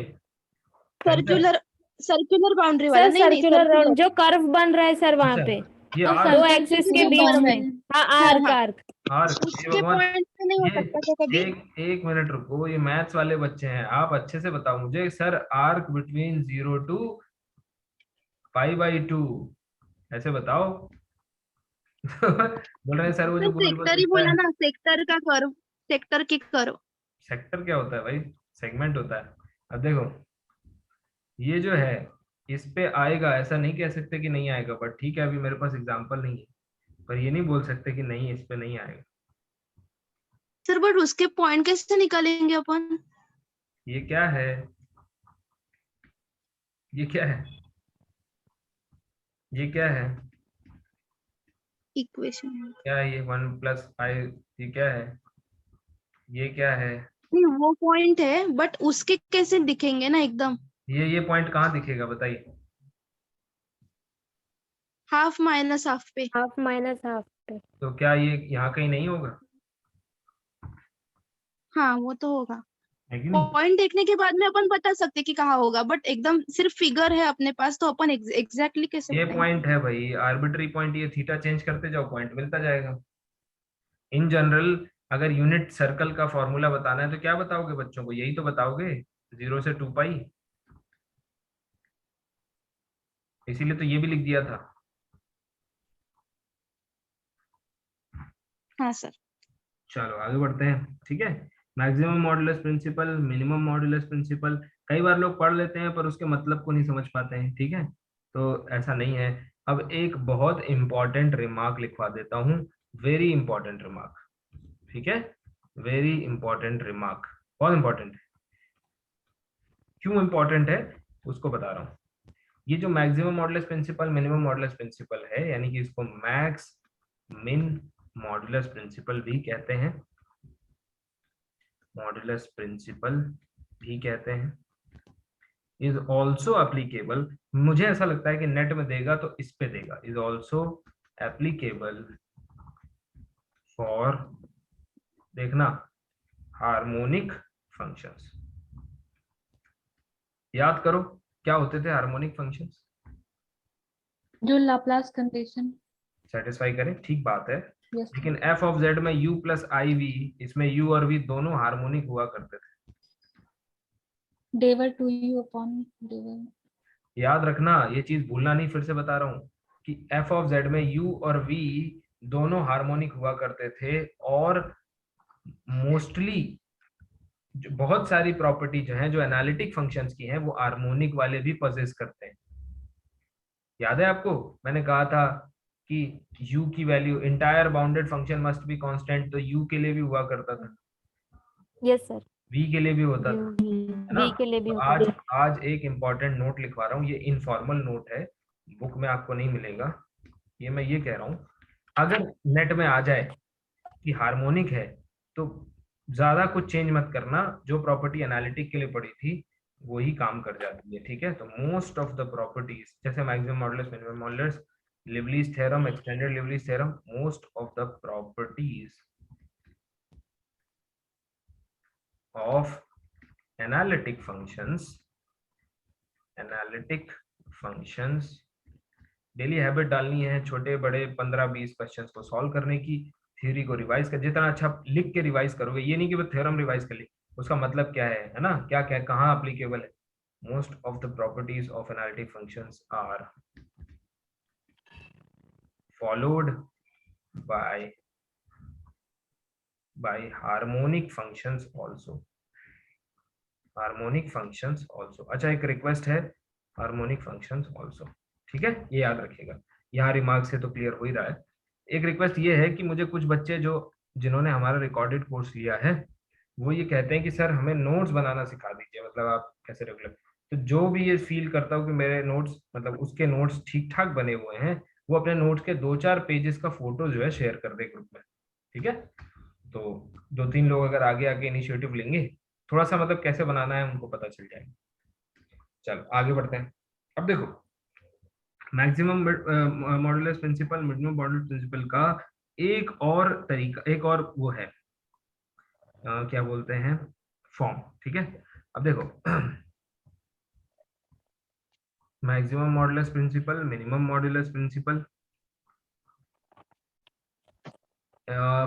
सेंटर, सर्कुलर, सर्कुलर बाउंड्री वाला, सर नहीं नहीं सर्कुलर राउंड सर्कुलर। जो कर्व बन रहा है सर वहां अच्छा पे, ये तो आर, दो सर्कल एक्सिस से के जो बीच कर्व में। है। हाँ आर्क हाँ। आर्क। ये उसके भगवान, पॉइंट पे नहीं हो ये सकता क्या कभी? एक मिनट रुको, ये मैथ्स वाले बच्चे हैं, आप अच्छे से बताओ मुझे। सर आर्क बिटवीन 0 टू π/2, ऐसे बताओ। बोल रहे हैं सर वो तो जो गोल गोल सेक्टर ही दिखता बोला है। ना, सेक्टर का कर्व, सेक्टर की कर्व। सेक्टर क्या होता है भाई? सेगमेंट होता है। अब देखो, ये जो है इस पे आएगा, ऐसा नहीं कह सकते कि नहीं आएगा, बट ठीक है अभी मेरे पास एग्जांपल नहीं है, पर ये नहीं बोल सकते कि नहीं इस पे नहीं आएगा। सर बट उसके पॉइंट कैसे निकालेंगे अपन? ये क्या है? ये क्या है? ये क्या है? इक्वेशन क्या है ये? 1 + i, ये क्या है? ये क्या है? नहीं, वो पॉइंट है बट उसके कैसे दिखेंगे ना एकदम? ये पॉइंट कहाँ दिखेगा बताइए? हाफ माइनस हाफ पे। हाफ माइनस हाफ पे। तो क्या ये यहाँ कहीं नहीं होगा? हाँ वो तो होगा। है कि नहीं? पॉइंट देखने के बाद में अपन बता सकते कि कहाँ होगा, बट एकदम सिर्फ फिगर है अपने पास तो अपन एग्जैक्टली कैसे ये बताएंगे? पॉइंट है भाई, आर्बिट्री पॉइंट, ये थीटा चेंज करते जाओ पॉइंट मिलता जाएगा। इन जनरल अगर यूनिट सर्कल का फॉर्मूला बताना है तो क्या बताओगे बच्चों को? यही तो बताओगे, 0 से 2 पाई। इसीलिए तो ये भी लिख दिया था। हाँ सर। चलो आगे बढ़ते हैं, ठीक है। Maximum modulus principle, minimum modulus principle, कई बार लोग पढ़ लेते हैं पर उसके मतलब को नहीं समझ पाते हैं, ठीक है। तो ऐसा नहीं है। अब एक बहुत इंपॉर्टेंट रिमार्क लिखवा देता हूँ, वेरी इंपॉर्टेंट रिमार्क, ठीक है। वेरी इंपॉर्टेंट रिमार्क, बहुत इंपॉर्टेंट है। क्यों इंपॉर्टेंट है उसको बता रहा हूँ। ये जो maximum modulus principle, minimum modulus principle है, यानी कि इसको मैक्स मिन मॉडुलस प्रिंसिपल भी कहते हैं, मॉडुलस प्रिंसिपल भी कहते हैं, इज ऑल्सो एप्लीकेबल। मुझे ऐसा लगता है कि नेट में देगा तो इस पे देगा, इज ऑल्सो एप्लीकेबल फॉर, देखना, हार्मोनिक फंक्शंस। याद करो क्या होते थे हार्मोनिक फंक्शंस? जो लाप्लास कंडीशन। सेटिस्फाई करें, ठीक बात है। यस लेकिन एफ ऑफ जेड में u प्लस आई वी, इसमें u और v दोनों हार्मोनिक हुआ करते थे। डेवर टू यू अपॉन डेवर। याद रखना, ये चीज भूलना नहीं, फिर से बता रहा हूँ कि एफ ऑफ जेड में u और v दोनों हार्मोनिक हुआ करते थे, और मोस्टली बहुत सारी प्रॉपर्टी जो है, जो एनालिटिक फंक्शंस की हैं, वो हार्मोनिक वाले भी पजेस करते हैं। याद है आपको मैंने कहा था कि u की value, entire bounded function must be constant, तो u के लिए भी हुआ करता था, यस सर। v के लिए भी होता था, है ना। बी के लिए भी तो होता आज है। आज एक इंपॉर्टेंट नोट लिखवा रहा हूँ, ये इनफॉर्मल नोट है, बुक में आपको नहीं मिलेगा। ये मैं ये कह रहा हूँ, अगर नेट में आ जाए कि हार्मोनिक है तो ज्यादा कुछ चेंज मत करना, जो प्रॉपर्टी एनालिटिक के लिए पड़ी थी वही काम कर जाती है, ठीक है। तो मोस्ट ऑफ द प्रॉपर्टीज, जैसे maximum modulus, minimum modulus, Liouville's theorem, extended Liouville's theorem, most of the properties of analytic functions, daily habit डालनी है, छोटे बड़े 15-20 क्वेश्चंस को सॉल्व करने की, थ्योरी को रिवाइज कर, जितना अच्छा लिख के रिवाइज करोगे, ये नहीं कि वो थ्योरम रिवाइज कर ली, उसका मतलब क्या है ना, क्या क्या कहाँ एप्लीकेबल है। Most of the properties of analytic functions are followed by harmonic functions also, harmonic functions also. अच्छा एक रिक्वेस्ट है, हार्मोनिक फंक्शंस आल्सो, ठीक है, ये याद रखिएगा। यहाँ रिमार्क से तो क्लियर हो ही रहा है। एक रिक्वेस्ट ये है कि मुझे कुछ बच्चे जो जिन्होंने हमारा रिकॉर्डेड कोर्स लिया है, वो ये कहते हैं कि सर हमें नोट्स बनाना सिखा दीजिए, मतलब आप कैसे रेगुलर। तो जो भी ये फील करता हूँ कि मेरे नोट्स, मतलब उसके नोट्स ठीक ठाक बने हुए हैं, वो अपने नोट्स के 2-4 पेजेस का फोटो जो है शेयर कर दे ग्रुप में, ठीक है। तो 2-3 लोग अगर आगे आके इनिशिएटिव लेंगे, थोड़ा सा मतलब कैसे बनाना है उनको पता चल जाएगा। चलो आगे बढ़ते हैं। अब देखो maximum modulus principle, minimum modulus principle का एक और तरीका, एक और वो है, क्या बोलते हैं, फॉर्म, ठीक है। अब देखो maximum modulus principle, minimum modulus principle,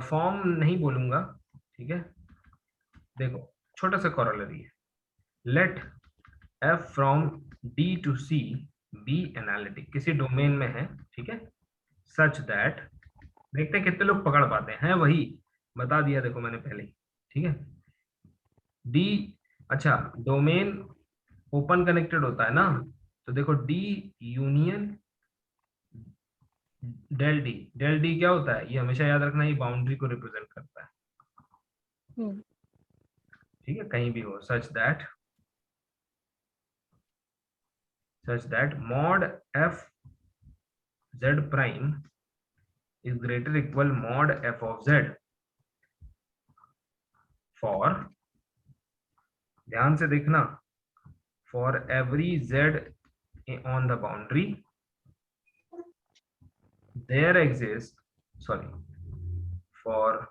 form नहीं बोलूंगा, ठीक है। देखो छोटा सा कॉरोलरी है, let f from d to c be analytic, किसी डोमेन में है, ठीक है, सच दैट, देखते हैं कितने लोग पकड़ पाते हैं, वही बता दिया देखो मैंने पहले ही, ठीक है। डी, अच्छा डोमेन ओपन कनेक्टेड होता है ना, तो देखो डी यूनियन डेल डी क्या होता है, ये हमेशा याद रखना, ये बाउंड्री को रिप्रेजेंट करता है, ठीक है, कहीं भी हो, such that mod f z prime is greater equal mod f of z for, ध्यान से देखना, for every z on the boundary there exists, sorry, for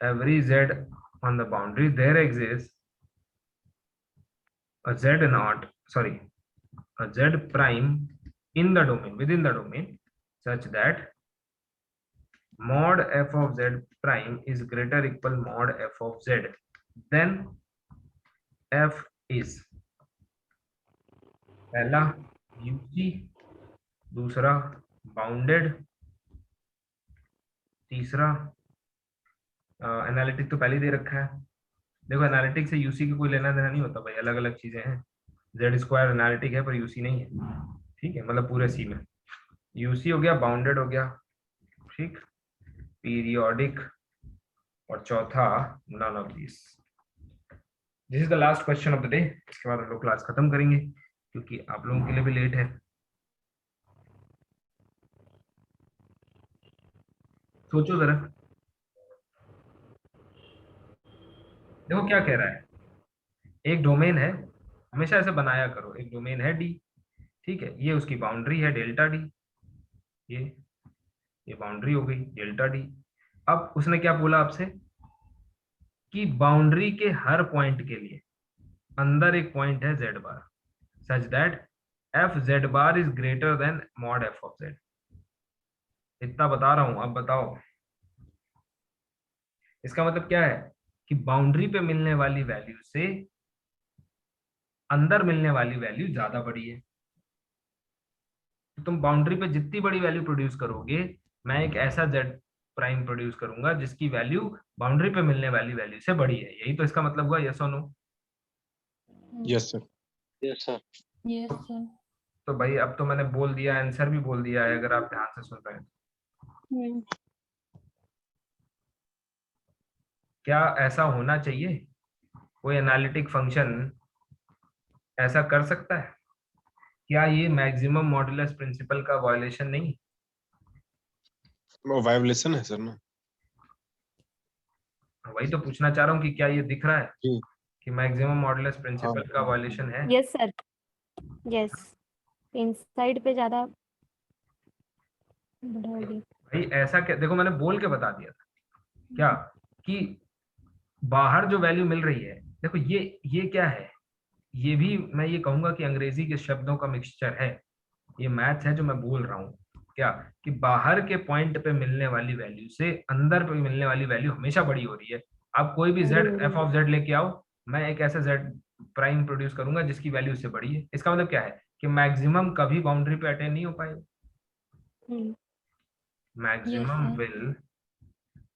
every z on the boundary there exists a z naught, sorry, a z prime in the domain, within the domain, such that mod f of z prime is greater equal mod f of z, then f is पहला UC, दूसरा बाउंडेड, तीसरा एनालिटिक तो पहले ही दे रखा है। देखो एनालिटिक से यूसी की कोई लेना देना नहीं होता भाई, अलग अलग चीजें हैं। जेड स्क्वायर एनालिटिक है पर यूसी नहीं है, ठीक है, मतलब पूरे सी में यूसी हो गया, बाउंडेड हो गया, ठीक, पीरियोडिक, और चौथा none of this. This is the last question of the day. इसके बाद हम लोग क्लास खत्म करेंगे क्योंकि आप लोगों के लिए भी लेट है। सोचो जरा, देखो क्या कह रहा है। एक डोमेन है, हमेशा ऐसे बनाया करो, एक डोमेन है डी, ठीक है, ये उसकी बाउंड्री है डेल्टा डी, ये बाउंड्री हो गई डेल्टा डी। अब उसने क्या बोला आपसे कि बाउंड्री के हर पॉइंट के लिए अंदर एक पॉइंट है z bar, such that F Z bar is greater than mod f of Z. इतना बता रहा हूं, अब बताओ इसका मतलब क्या है कि बाउंड्री पे मिलने वाली वैल्यू से अंदर मिलने वाली वैल्यू ज्यादा बड़ी है। तो तुम बाउंड्री पे जितनी बड़ी वैल्यू प्रोड्यूस करोगे, मैं एक ऐसा जेड प्राइम प्रोड्यूस करूंगा जिसकी वैल्यू बाउंड्री पे मिलने वाली वैल्यू से बड़ी है। यही तो इसका मतलब हुआ, यस और no? Yes sir. Yes, sir. Yes sir. तो भाई अब तो मैंने बोल दिया, आंसर भी बोल दिया है, अगर आप ध्यान से सुन रहे हैं। क्या ऐसा होना चाहिए? कोई एनालिटिक फंक्शन ऐसा कर सकता है? क्या ये मैक्सिमम मॉडुलस प्रिंसिपल का वायलेशन नहीं? वायोलेशन है सर ना। वही तो पूछना चाह रहा हूँ कि क्या ये दिख रहा है जी। कि मैक्सिमम मॉडुलस प्रिंसिपल का वायलेशन है? यस सर, यस, इनसाइड पे ज्यादा बड़ा हो गया। भाई ऐसा क्या, देखो मैंने बोल के बता दिया था क्या कि बाहर जो वैल्यू मिल रही है, देखो ये क्या है, ये भी मैं ये कहूंगा कि अंग्रेजी के शब्दों का मिक्सचर है। ये मैथ्स है जो मैं बोल रहा हूँ, क्या कि बाहर के पॉइंट पे मिलने वाली वैल्यू से अंदर पे मिलने वाली वैल्यू हमेशा बड़ी हो रही है। आप कोई भी जेड एफ ऑफ जेड लेके आओ, मैं एक ऐसा जेड प्राइम प्रोड्यूस करूंगा जिसकी वैल्यू उससे बड़ी है। इसका मतलब क्या है कि मैक्सिमम कभी बाउंड्री पे अटेन नहीं हो पाएगा। Maximum sir. विल,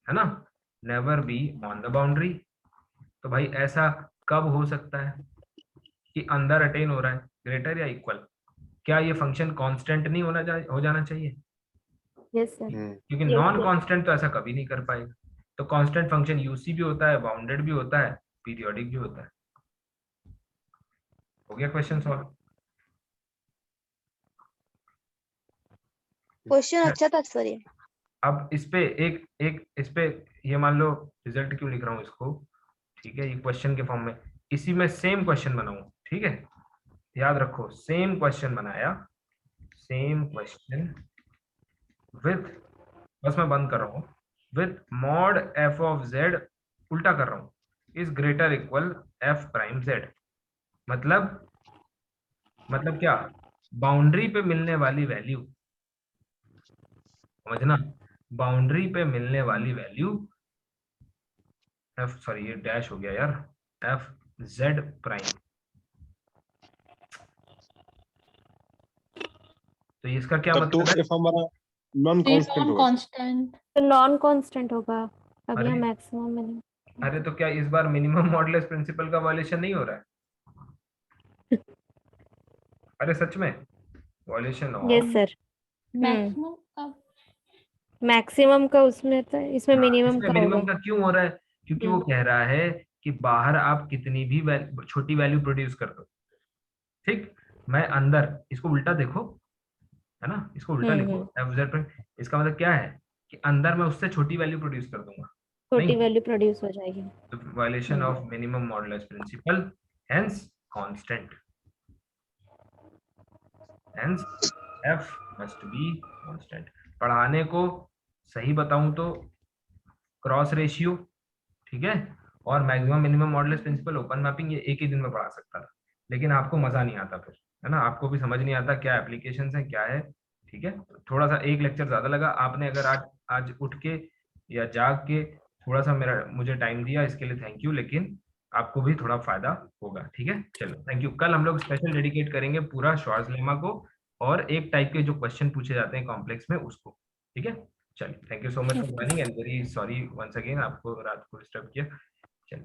है ना, never be on the boundary. तो भाई ऐसा कब हो सकता है कि अंदर अटेन हो रहा है, ग्रेटर या इक्वल? क्या ये फंक्शन कांस्टेंट नहीं हो जाना चाहिए? यस सर, क्योंकि नॉन कांस्टेंट तो ऐसा कभी नहीं कर पाएगा। तो कांस्टेंट फंक्शन यूसी भी होता है, बाउंडेड भी होता है, पीरियोडिक भी होता है। हो गया क्वेश्चन सॉल्व? क्वेश्चन अच्छा था सर ये। अब इस पे एक इस पे ये मान लो, रिजल्ट क्यों लिख रहा हूँ इसको, ठीक है, ये क्वेश्चन के फॉर्म में, इसी में सेम क्वेश्चन बनाऊं, ठीक है, याद रखो, सेम क्वेश्चन बनाया, सेम क्वेश्चन विथ, बस मैं बंद कर रहा हूँ, with mod f of Z, उल्टा कर रहा हूँ, is greater equal F prime Z. मतलब क्या, बाउंड्री पे मिलने वाली वैल्यू, समझना, बाउंड्री पे मिलने वाली वैल्यू एफ, सॉरी ये डैश हो गया यार, एफ जेड प्राइम, तो इसका क्या तब तो मतलब है? एफ हमारा नॉन कांस्टेंट नॉन होगा। कांस्टेंट। तो नॉन कांस्टेंट होगा, अभी अरे हम मैक्सिमम में। अरे तो क्या इस बार मिनिमम मॉडुलस प्रिंसिपल का वायलेशन नहीं हो रहा है? अरे सच में violation of, yes sir, maximum का मैक्सिमम का उसमें था, इसमें मिनिमम का मिनिमम होगा। का क्यों हो रहा है? क्योंकि वो कह रहा है कि बाहर आप कितनी भी छोटी वैल्यू प्रोड्यूस कर दो, ठीक, मैं अंदर, इसको उल्टा देखो, है ना, इसको उल्टा लिखो, इसका मतलब क्या है कि अंदर मैं उससे छोटी वैल्यू प्रोड्यूस कर दूंगा, छोटी नहीं, वैल्यू प्रोड्यूस हो जाएगी। तो violation of minimum modulus principle, hence constant. Hence f must be constant. पढ़ाने को सही बताऊं तो क्रॉस रेशियो, ठीक है, और maximum minimum modulus principle, open mapping, ये एक ही दिन में पढ़ा सकता था, लेकिन आपको मजा नहीं आता फिर, है ना, आपको भी समझ नहीं आता क्या एप्लीकेशंस है क्या है, ठीक है। थोड़ा सा एक लेक्चर ज्यादा लगा, आपने अगर आज उठ के या जाग के थोड़ा सा मुझे टाइम दिया, इसके लिए थैंक यू, लेकिन आपको भी थोड़ा फायदा होगा, ठीक है। चलो थैंक यू। कल हम लोग स्पेशल डेडिकेट करेंगे पूरा श्वार्ट्ज लेमा को, और एक टाइप के जो क्वेश्चन पूछे जाते हैं कॉम्प्लेक्स में उसको, ठीक है। चलिए thank you so much for joining and very sorry once again आपको रात को डिस्टर्ब किया। चलिए।